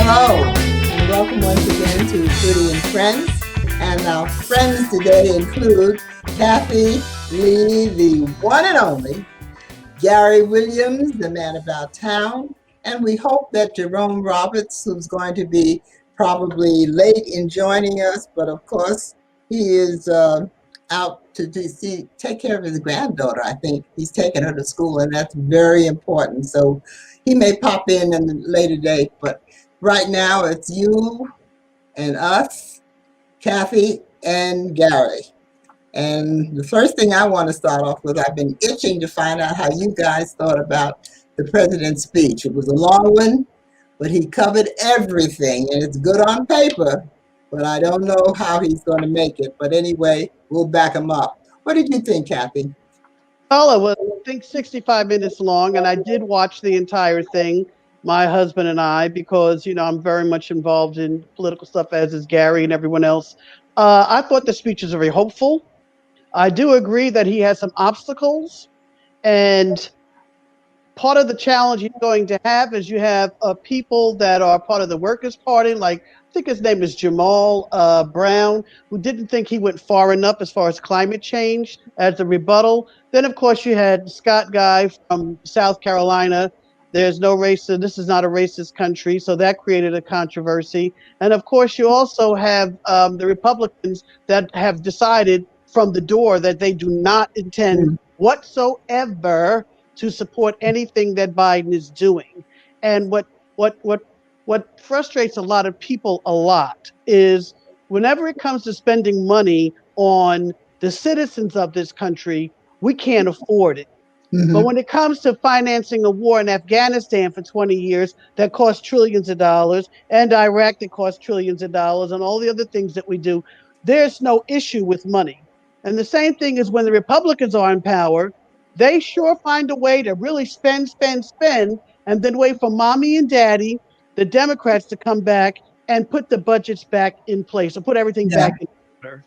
Hello, and welcome once again to Foodie and Friends. And our friends today include Kathy Lee, the one and only, Gary Williams, the man about town, and we hope that Jerome Roberts, who's going to be probably late in joining us, but of course he is out to take care of his granddaughter. I think he's taking her to school, and that's very important. So he may pop in a later date, but right now it's you and us, Kathy and Gary. And the first thing I want to start off with, I've been itching to find out how you guys thought about the president's speech. It was a long one, but he covered everything, and it's good on paper, but I don't know how he's going to make it. But anyway, we'll back him up. What did you think, Kathy? Well, it was, I think, 65 minutes long, and I did watch the entire thing, my husband and I, because, I'm very much involved in political stuff, as is Gary and everyone else. I thought the speech was very hopeful. I do agree that he has some obstacles, and part of the challenge he's going to have is you have people that are part of the Workers' Party, like I think his name is Jamal Brown, who didn't think he went far enough as far as climate change as a rebuttal. Then, of course, you had Scott Guy from South Carolina. There's no racist. This is not a racist country, so that created a controversy. And of course, you also have the Republicans that have decided from the door that they do not intend whatsoever to support anything that Biden is doing. And what frustrates a lot of people a lot is whenever it comes to spending money on the citizens of this country, we can't afford it. But Mm-hmm. when it comes to financing a war in Afghanistan for 20 years that cost trillions of dollars, and Iraq that cost trillions of dollars, and all the other things that we do, there's no issue with money. And the same thing is when the Republicans are in power, they sure find a way to really spend, spend, spend, and then wait for mommy and daddy, the Democrats, to come back and put the budgets back in place or put everything Yeah. back in order.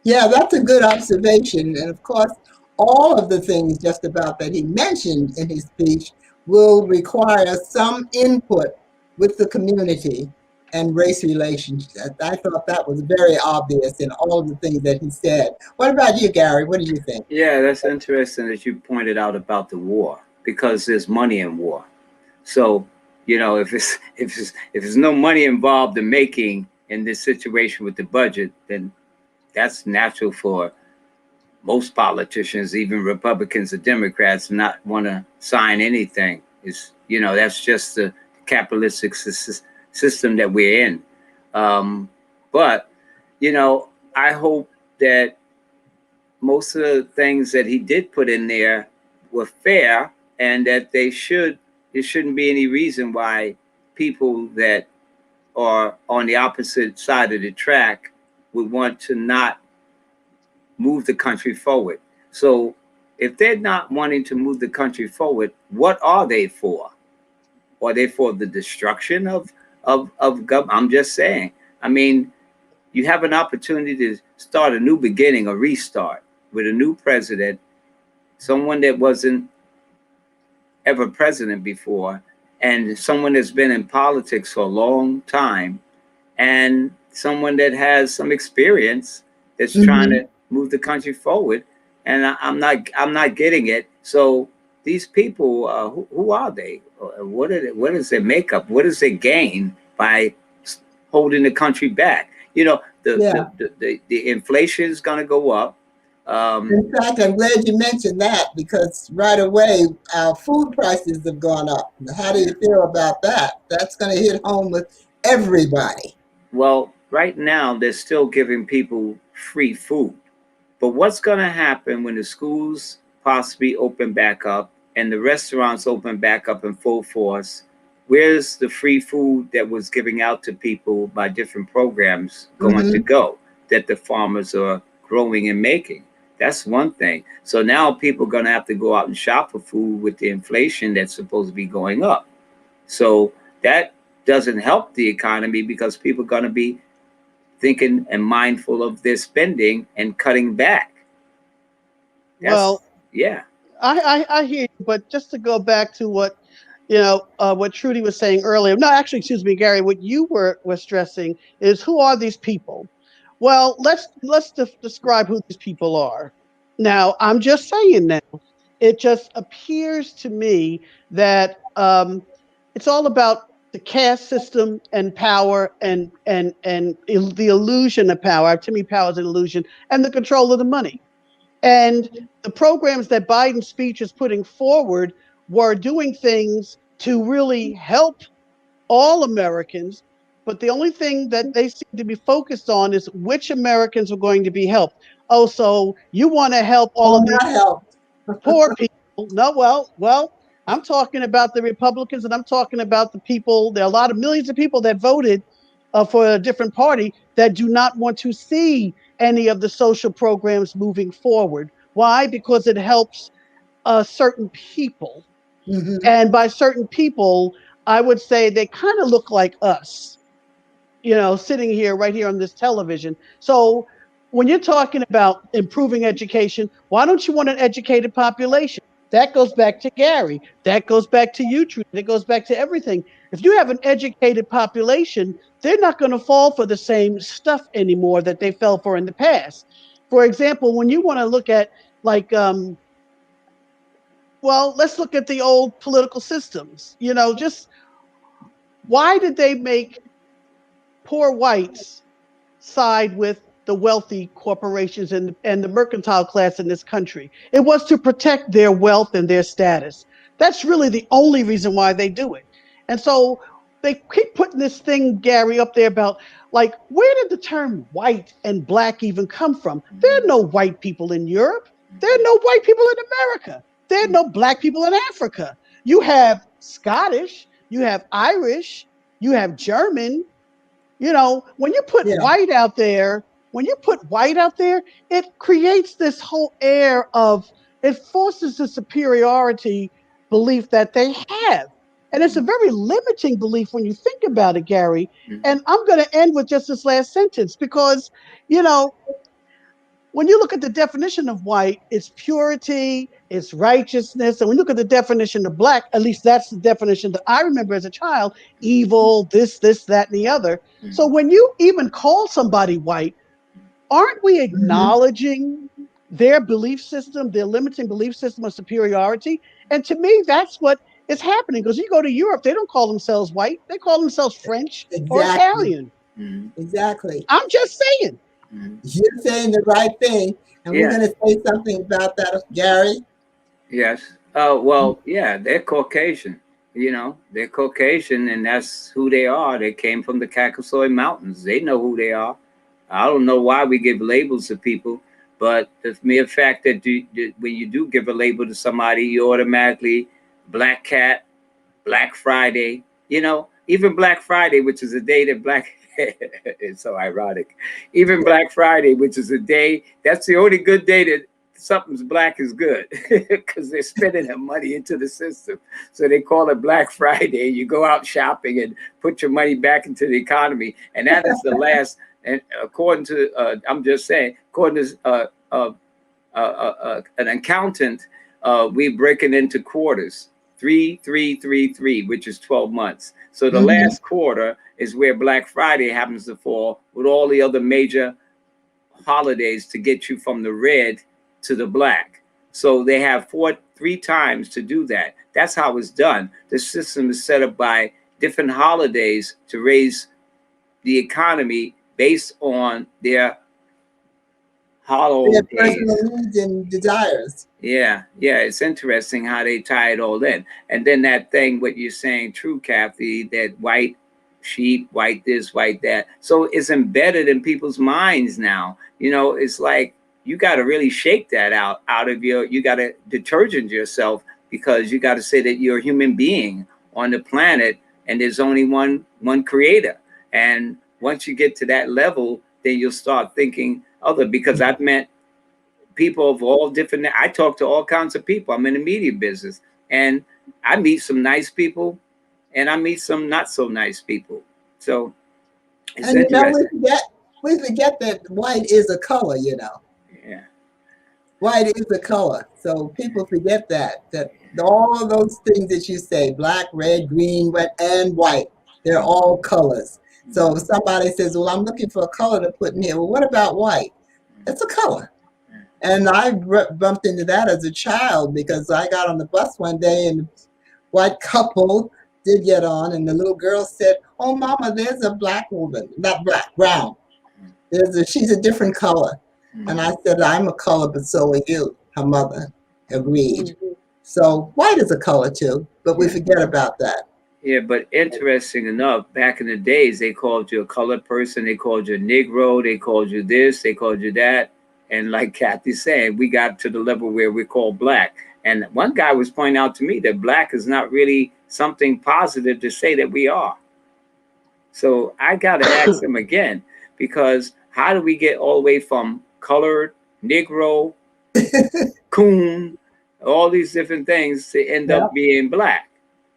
Yeah, that's a good observation. And of course, all of the things just about that he mentioned in his speech will require some input with the community and race relations. I thought that was very obvious in all of the things that he said. What about you, Gary? What do you think? Yeah, that's interesting that you pointed out about the war because there's money in war. So, if there's no money involved in making in this situation with the budget, then that's natural for most politicians, even Republicans and Democrats, not want to sign anything. That's just the capitalistic system that we're in. But I hope that most of the things that he did put in there were fair, and that there shouldn't be any reason why people that are on the opposite side of the track would want to not move the country forward. So if they're not wanting to move the country forward, what are they for? Are they for the destruction of government? I'm just saying. I mean, you have an opportunity to start a new beginning, a restart with a new president, someone that wasn't ever president before, and someone that's been in politics for a long time, and someone that has some experience that's trying to move the country forward. And I'm not getting it. So these people, who are they? What is their makeup? What is their gain by holding the country back? Yeah. The inflation is going to go up. In fact, I'm glad you mentioned that because right away our food prices have gone up. How do you feel about that? That's going to hit home with everybody. Well, right now they're still giving people free food. But what's going to happen when the schools possibly open back up and the restaurants open back up in full force? Where's the free food that was giving out to people by different programs going to go that the farmers are growing and making? That's one thing. So now people are going to have to go out and shop for food with the inflation that's supposed to be going up. So that doesn't help the economy because people are going to be thinking and mindful of their spending and cutting back. Well, Yeah. I hear you, but just to go back to what what Trudy was saying earlier. No, actually, excuse me, Gary. What you were stressing is, who are these people? Well, let's describe who these people are. Now, I'm just saying now. It just appears to me that it's all about the caste system and power and the illusion of power. To me, power is an illusion, and the control of the money. And the programs that Biden's speech is putting forward were doing things to really help all Americans. But the only thing that they seem to be focused on is which Americans are going to be helped. Oh, so you want to help all Oh, of these not help. poor people? No, well, I'm talking about the Republicans, and I'm talking about the people. There are a lot of millions of people that voted for a different party that do not want to see any of the social programs moving forward. Why? Because it helps certain people. Hmm. And by certain people, I would say they kind of look like us, sitting here right here on this television. So when you're talking about improving education, why don't you want an educated population? That goes back to Gary. That goes back to you, Trudy. That goes back to everything. If you have an educated population, they're not going to fall for the same stuff anymore that they fell for in the past. For example, when you want to look at, like, well, let's look at the old political systems. Just why did they make poor whites side with the wealthy corporations and the mercantile class in this country? It was to protect their wealth and their status. That's really the only reason why they do it. And so they keep putting this thing, Gary, up there about, like, where did the term white and black even come from? There are no white people in Europe. There are no white people in America. There are no black people in Africa. You have Scottish, you have Irish, you have German. When you put Yeah, white out there, it creates this whole air of, it forces the superiority belief that they have. And it's a very limiting belief when you think about it, Gary. Mhm. And I'm going to end with just this last sentence because, you know, when you look at the definition of white, it's purity, it's righteousness. And when you look at the definition of black, at least that's the definition that I remember as a child: evil, this, that, and the other. So when you even call somebody white, aren't we hmm, acknowledging their belief system, their limiting belief system of superiority? And to me, that's what is happening. Because you go to Europe, they don't call themselves white, they call themselves French or exactly, Italian. Mhm. exactly. I'm just saying. Mhm. You're saying the right thing, and we're Yeah. going to say something about that, Gary. Yes. Oh, well, yeah, they're Caucasian. They're Caucasian, and that's who they are. They came from the Caucasoid Mountains. They know who they are. I don't know why we give labels to people, but the mere fact that when you do give a label to somebody, you automatically Black Cat, Black Friday, even Black Friday, which is a day that it's so ironic. Even Black Friday, which is a day, that's the only good day that something's black is good because they're spending their money into the system. So they call it Black Friday. You go out shopping and put your money back into the economy. And that is the last, and according to, I'm just saying, according to an accountant, we break it into quarters. 3, 3, 3, 3, which is 12 months. So the Hmm. last quarter is where Black Friday happens to fall, with all the other major holidays to get you from the red to the black. So they have 3 times to do that. That's how it's done. The system is set up by different holidays to raise the economy based on their Their holidays. personal needs and desires. Yeah, it's interesting how they tie it all in. And then that thing, what you're saying, true, Kathy, that white sheep, white this, white that. So it's embedded in people's minds now. It's like you got to really shake that out of you got to detergent yourself, because you got to say that you're a human being on the planet, and there's only one creator. And once you get to that level, then you'll start thinking other, because I've met people of all different. I talk to all kinds of people. I'm in the media business, and I meet some nice people, and I meet some not so nice people. So it's And we interesting. forget that white is a color. Yeah. white is a color. So people forget that all of those things that you say, black, red, green, red, and white, they're all colors. So if somebody says, well, I'm looking for a color to put in here. Well, what about white? It's a color. And I bumped into that as a child because I got on the bus one day and a white couple did get on, and the little girl said, oh, Mama, there's a black woman, not black, brown. She's a different color. And I said, I'm a color, but so are you. Her mother agreed. So white is a color too, but we forget about that. Yeah, but interesting enough, back in the days, they called you a colored person, they called you a Negro, they called you this, they called you that. And like Kathy's saying, we got to the level where we're called black. And one guy was pointing out to me that black is not really something positive to say that we are. So I got to ask him again, because how do we get all the way from colored, Negro, coon, all these different things to end up being black?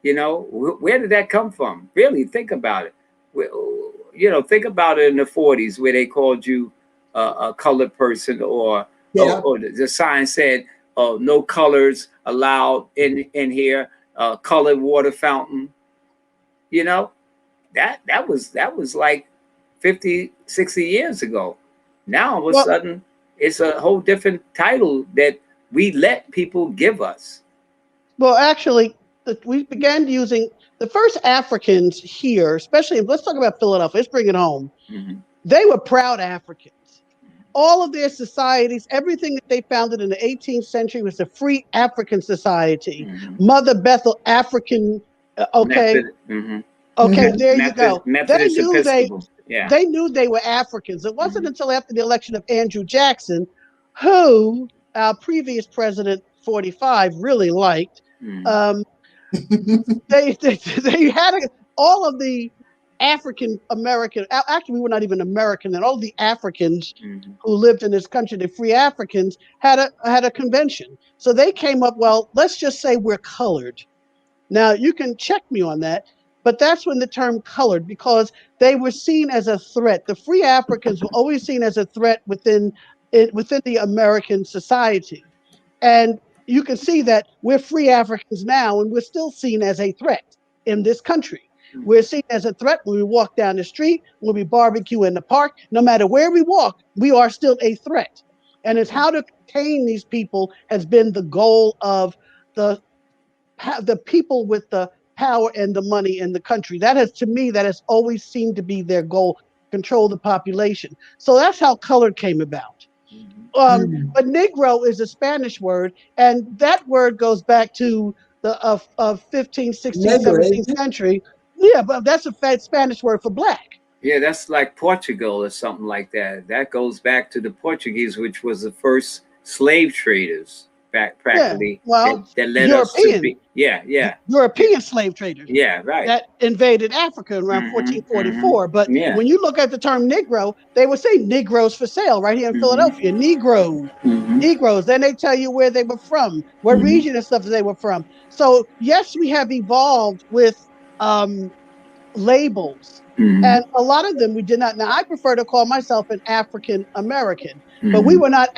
You know, where did that come from? Really think about it. You know, think about it in the 40s where they called you a colored person, or the sign said, no colors allowed in here, colored water fountain. You know, that was like 50, 60 years ago. Now all of a sudden it's a whole different title that we let people give us. Well, actually, we began using the first Africans here, especially, let's talk about Philadelphia, let's bring it home. They were proud Africans. All of their societies, everything that they founded in the 18th century was the Free African Society. Mother Bethel, African, okay. Okay, there you go. They knew they were Africans. It wasn't until after the election of Andrew Jackson, who our previous president, 45, really liked. They had all of the African American, actually we were not even American, and all the Africans who lived in this country, the free Africans, had a convention. So they came up, well, let's just say we're colored. Now you can check me on that, but that's when the term colored, because they were seen as a threat. The free Africans were always seen as a threat within the American society. And you can see that we're free Africans now, and we're still seen as a threat in this country. We're seen as a threat when we walk down the street, when we barbecue in the park. No matter where we walk, we are still a threat. And it's how to contain these people has been the goal of the people with the power and the money in the country. That has always seemed to be their goal, control the population. So that's how color came about. But Negro is a Spanish word, and that word goes back to the 15th, 16th, 17th century. Yeah, but that's a Spanish word for black. Yeah, that's like Portugal or something like that. That goes back to the Portuguese, which was the first slave traders, practically. Yeah, well, that led us to be, European slave traders. Yeah, right. That invaded Africa around 1444. But when you look at the term Negro, they would say Negroes for sale right here in Philadelphia. Negroes. Negroes. Then they tell you where they were from, what region and stuff they were from. So yes, we have evolved with labels. And a lot of them we did not. Now I prefer to call myself an African American, but we were not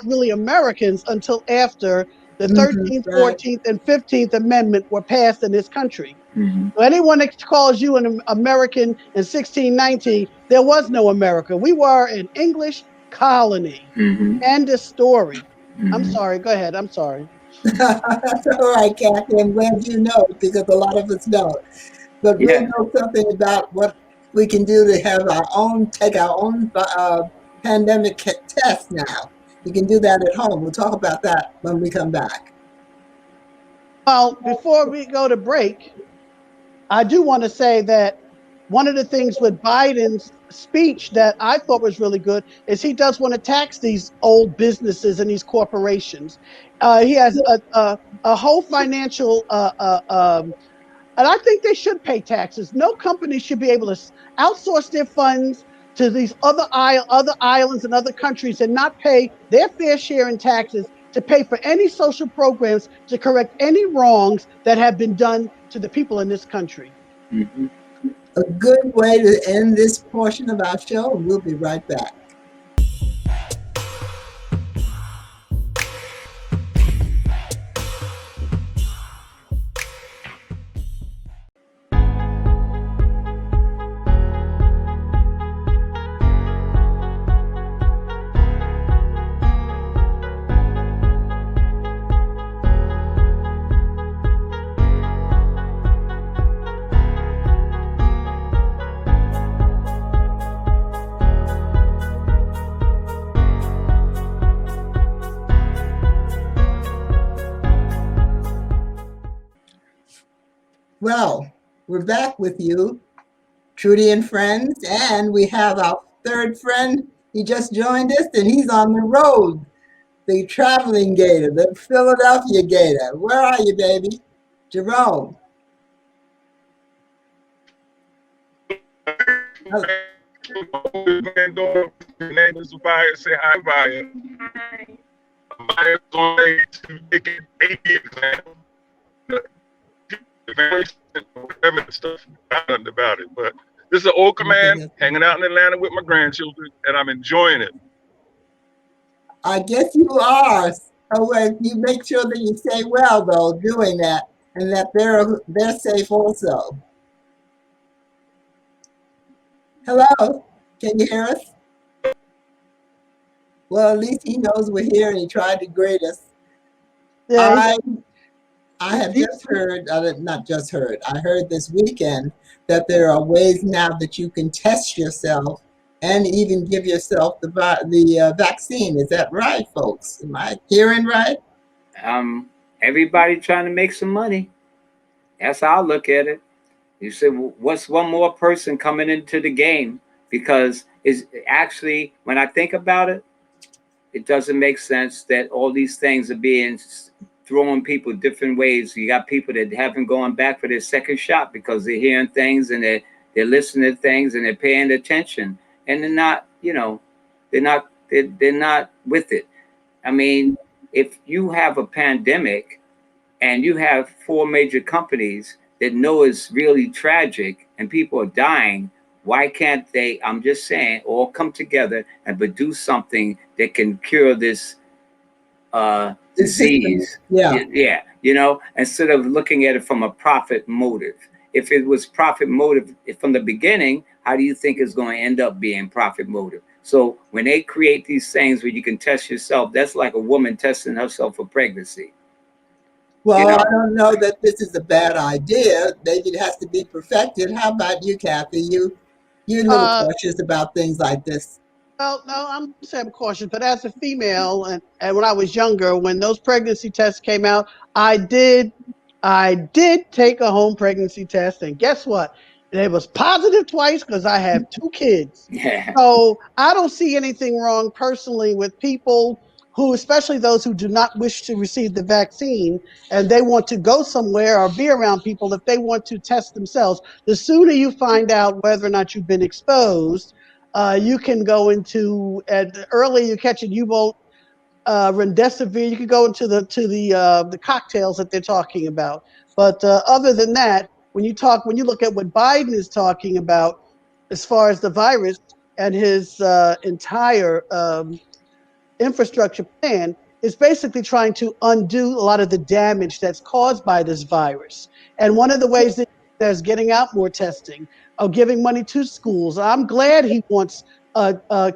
really Americans until after the 13th, 14th, and 15th Amendment were passed in this country. So anyone that calls you an American in 1619, there was no America. We were an English colony. End of story. I'm sorry. Go ahead. I'm sorry. That's all right, Kathy. I'm glad you know, because a lot of us don't. But we'll know something about what we can do to have take our own pandemic test now. You can do that at home. We'll talk about that when we come back. Well, before we go to break, I do want to say that one of the things with Biden's speech that I thought was really good is he does want to tax these old businesses and these corporations. He has a whole financial and I think they should pay taxes. No company should be able to outsource their funds to these other islands and other countries and not pay their fair share in taxes to pay for any social programs to correct any wrongs that have been done to the people in this country. A good way to end this portion of our show. We'll be right back. Well, we're back with you, Trudy and friends, and we have our third friend. He just joined us, and he's on the road. The traveling gator, the Philadelphia gator. Where are you, baby? Jerome. Oh, Name is Vaya. Say hi, Vaya. Vaya's on way to take an AP exam. Whatever the stuff, nothing about it. But this is an old man hanging out in Atlanta with my grandchildren, and I'm enjoying it. I guess you are. Oh, you make sure that you stay well, though, doing that, and that they're safe also. Hello, can you hear us? Well, at least he knows we're here, and he tried to greet us. Yeah, I have just heard, not just heard, I heard this weekend that there are ways now that you can test yourself and even give yourself the vaccine. Is that right, folks? Am I hearing right? Everybody trying to make some money. That's how I look at it. You said, what's one more person coming into the game? Because it's actually, when I think about it, it doesn't make sense that all these things are being throwing people different ways. You got people that haven't gone back for their second shot because they're hearing things and they're listening to things and they're paying attention, and they're not, they're not with it. I mean, if you have a pandemic and you have four major companies that know it's really tragic and people are dying, why can't they, I'm just saying, all come together and produce something that can cure this disease? Yeah. Yeah, instead of looking at it from a profit motive. If it was profit motive from the beginning, how do you think it's going to end up being profit motive? So when they create these things where you can test yourself, that's like a woman testing herself for pregnancy. Well, I don't know that this is a bad idea. Maybe it has to be perfected. How about you, Kathy? You're a little cautious about things like this. Well, no, I'm saying cautious, but as a female, and when I was younger, when those pregnancy tests came out, I did take a home pregnancy test, and guess what? It was positive twice because I have two kids. Yeah. So I don't see anything wrong personally with people who, especially those who do not wish to receive the vaccine and they want to go somewhere or be around people, if they want to test themselves, the sooner you find out whether or not you've been exposed, you can go into, and the earlier you catch it, you won't remdesivir. You could go into the cocktails that they're talking about. But other than that, when you look at what Biden is talking about as far as the virus and his entire infrastructure plan, is basically trying to undo a lot of the damage that's caused by this virus. And one of the ways that is getting out more testing, or giving money to schools. I'm glad he wants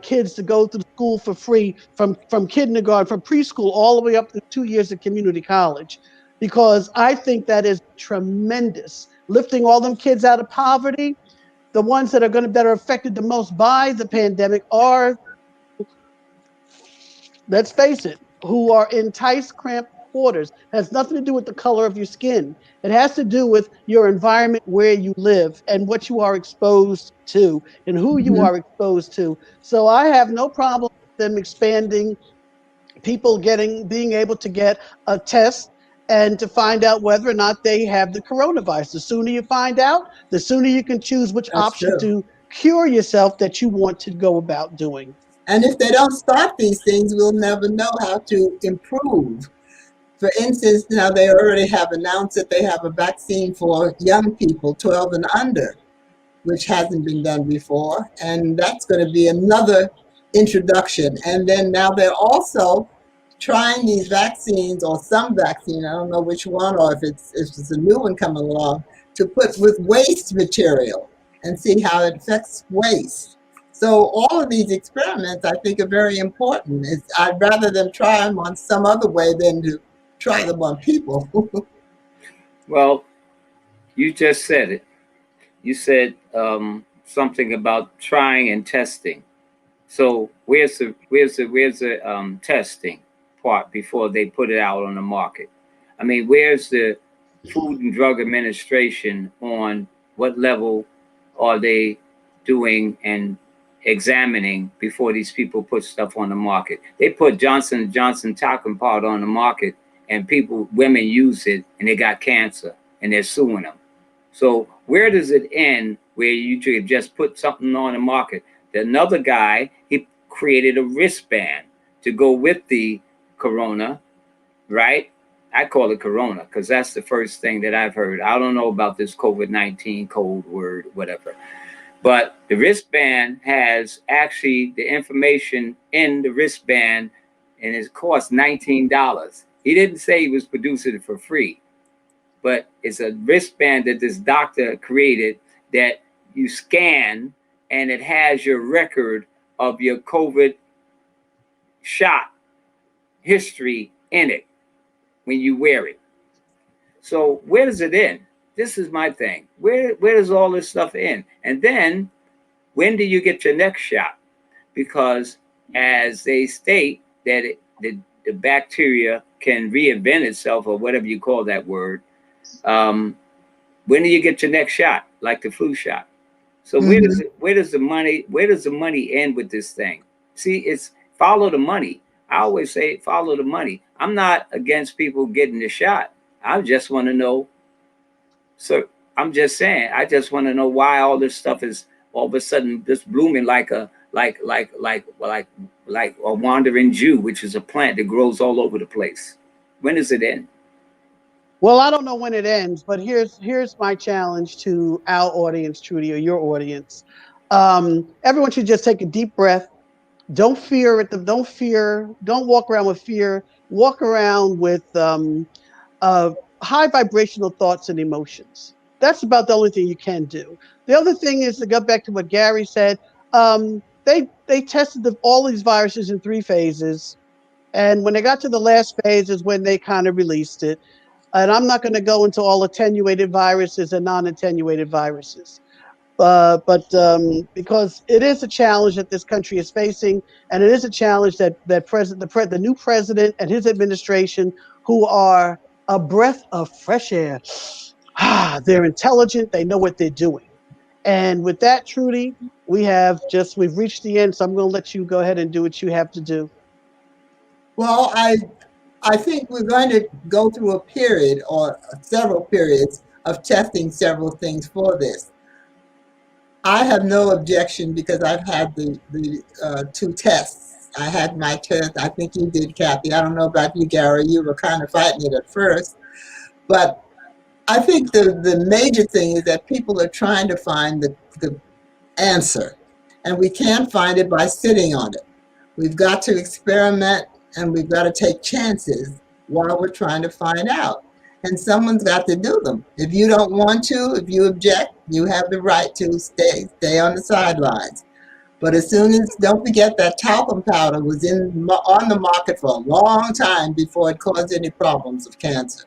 kids to go through school for free from kindergarten, from preschool, all the way up to 2 years of community college, because I think that is tremendous. Lifting all them kids out of poverty. The ones that are affected the most by the pandemic are, let's face it, who are in tight, cramped quarters. It has nothing to do with the color of your skin. It has to do with your environment, where you live, and what you are exposed to, and who you are exposed to. So I have no problem with them expanding people being able to get a test and to find out whether or not they have the coronavirus. The sooner you find out, the sooner you can choose which That's option true. to cure yourself that you want to go about doing. And if they don't start these things, we'll never know how to improve. For instance, now they already have announced that they have a vaccine for young people, 12 and under, which hasn't been done before. And that's going to be another introduction. And then now they're also trying these vaccines, or some vaccine, I don't know which one, or if it's a new one coming along, to put with waste material and see how it affects waste. So all of these experiments, I think, are very important. I'd rather them try them on some other way than to try them on people. Well, you just said it. You said something about trying and testing. So where's the testing part before they put it out on the market? I mean, where's the Food and Drug Administration on what level are they doing and examining before these people put stuff on the market. They put Johnson & Johnson talcum powder on the market, and women use it, and they got cancer, and they're suing them. So where does it end where you just put something on the market? Another guy, he created a wristband to go with the corona, right? I call it corona because that's the first thing that I've heard. I don't know about this COVID-19 code word, whatever. But the wristband has actually the information in the wristband, and it costs $19. He didn't say he was producing it for free, but it's a wristband that this doctor created that you scan, and it has your record of your COVID shot history in it when you wear it. So where does it end? This is my thing. Where does all this stuff end? And then when do you get your next shot? Because as they state that the bacteria can reinvent itself, or whatever you call that word, when do you get your next shot, like the flu shot? So where does the money end with this thing? See, it's follow the money. I always say follow the money. I'm not against people getting the shot. I just want to know. So I'm just saying, I just want to know why all this stuff is all of a sudden just blooming like a wandering Jew, which is a plant that grows all over the place. When does it end? Well, I don't know when it ends, but here's my challenge to our audience, Trudy, or your audience. Everyone should just take a deep breath. Don't fear it. Don't fear. Don't walk around with fear. Walk around with high vibrational thoughts and emotions. That's about the only thing you can do. The other thing is to go back to what Gary said. They tested all these viruses in 3 phases, and when they got to the last phase is when they kind of released it. And I'm not going to go into all attenuated viruses and non-attenuated viruses. But because it is a challenge that this country is facing, and it is a challenge that the new president and his administration, who are a breath of fresh air, they're intelligent, they know what they're doing. And with that, Trudy, we've reached the end, so I'm going to let you go ahead and do what you have to do. Well, I think we're going to go through a period or several periods of testing several things for this. I have no objection because I've had the 2 tests. I had my test. I think you did, Kathy. I don't know about you, Gary. You were kind of fighting it at first. But I think the major thing is that people are trying to find the answer. And we can't find it by sitting on it. We've got to experiment, and we've got to take chances while we're trying to find out. And someone's got to do them. If you don't want to, if you object, you have the right to stay on the sidelines. But as soon as, don't forget that talcum powder was on the market for a long time before it caused any problems of cancer.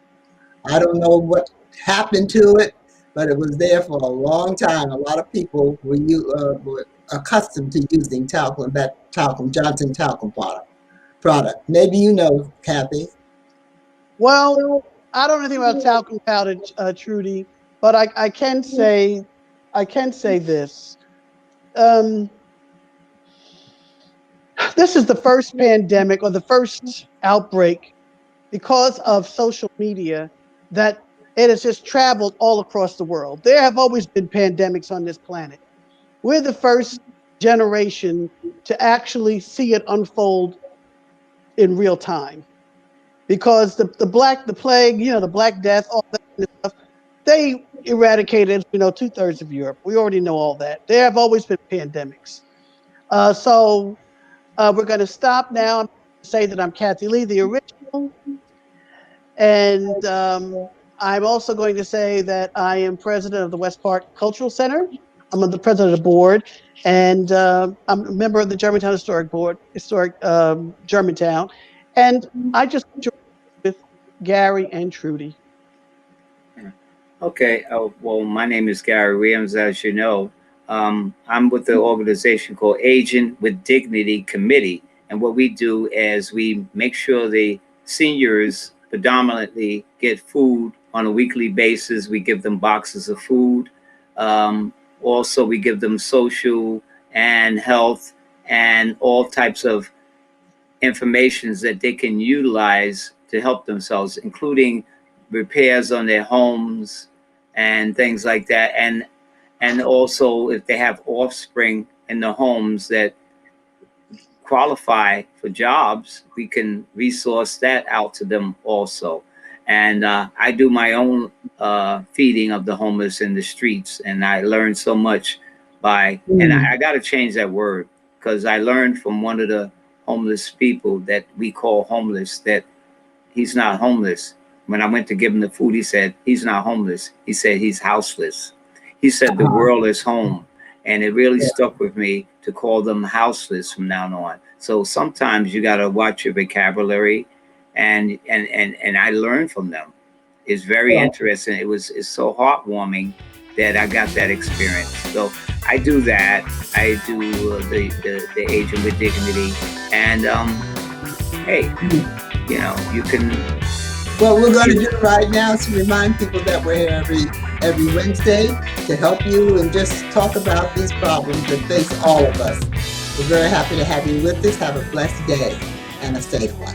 I don't know what happened to it, but it was there for a long time. A lot of people were accustomed to using Johnson talcum product. Maybe you know, Kathy. Well, I don't know anything about talcum powder, Trudy, but I can say this. This is the first pandemic or the first outbreak because of social media that it has just traveled all across the world. There have always been pandemics on this planet. We're the first generation to actually see it unfold in real time. Because the plague, the Black Death, all that kind of stuff, they eradicated, 2/3 of Europe. We already know all that. There have always been pandemics. So we're going to stop now. I'm going to say that I'm Kathy Lee, the original. And I'm also going to say that I am president of the West Park Cultural Center. I'm the president of the board, and I'm a member of the Germantown Historic Germantown. And I just joined with Gary and Trudy. Okay. Well, my name is Gary Williams, as you know. I'm with the organization called Agent with Dignity Committee. And what we do is we make sure the seniors predominantly get food on a weekly basis. We give them boxes of food. Also, we give them social and health and all types of informations that they can utilize to help themselves, including repairs on their homes and things like that. And also if they have offspring in the homes that qualify for jobs, we can resource that out to them also. And I do my own feeding of the homeless in the streets, and I learned so much by, and I got to change that word, because I learned from one of the homeless people that we call homeless that he's not homeless. When I went to give him the food, he said he's not homeless. He said he's houseless. He said the world is home. And it really stuck with me to call them houseless from now on. So sometimes you got to watch your vocabulary, and I learned from them. It's very interesting. It's so heartwarming that I got that experience. So I do that. I do the Aging with Dignity, and hey, you know, you can. What we're going to do right now is to remind people that we're here every Wednesday to help you and just talk about these problems that face all of us. We're very happy to have you with us. Have a blessed day and a safe one.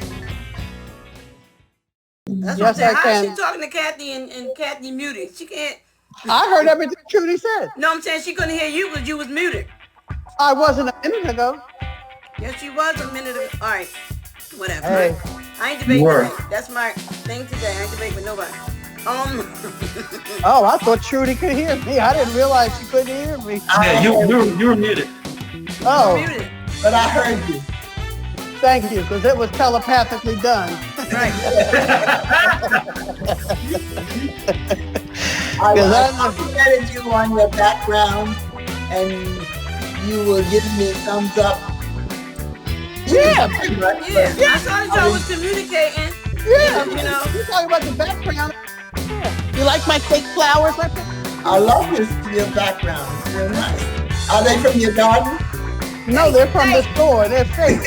That's Yes, what I'm saying. I How can. is she talking to Kathy and Kathy muted? She can't. I heard everything Trudy said. No, I'm saying she couldn't hear you because you was muted. I wasn't a minute ago. Yes, she was a minute ago. All right, whatever. Hey. I ain't debating today. That's my thing today. I ain't debating with nobody. Oh, I thought Trudy could hear me. I didn't realize she couldn't hear me. Yeah, you were muted. Oh, muted. But I heard you. thank you, because it was telepathically done. Right. I complimented you on your background, and you will give me thumbs up. Yeah. Yeah. I thought y'all was communicating. Yeah, You know. you're talking about the background. Yeah. You like my fake flowers? I love your background. It's real nice. Are they from your garden? No, they're from the store. They're fake.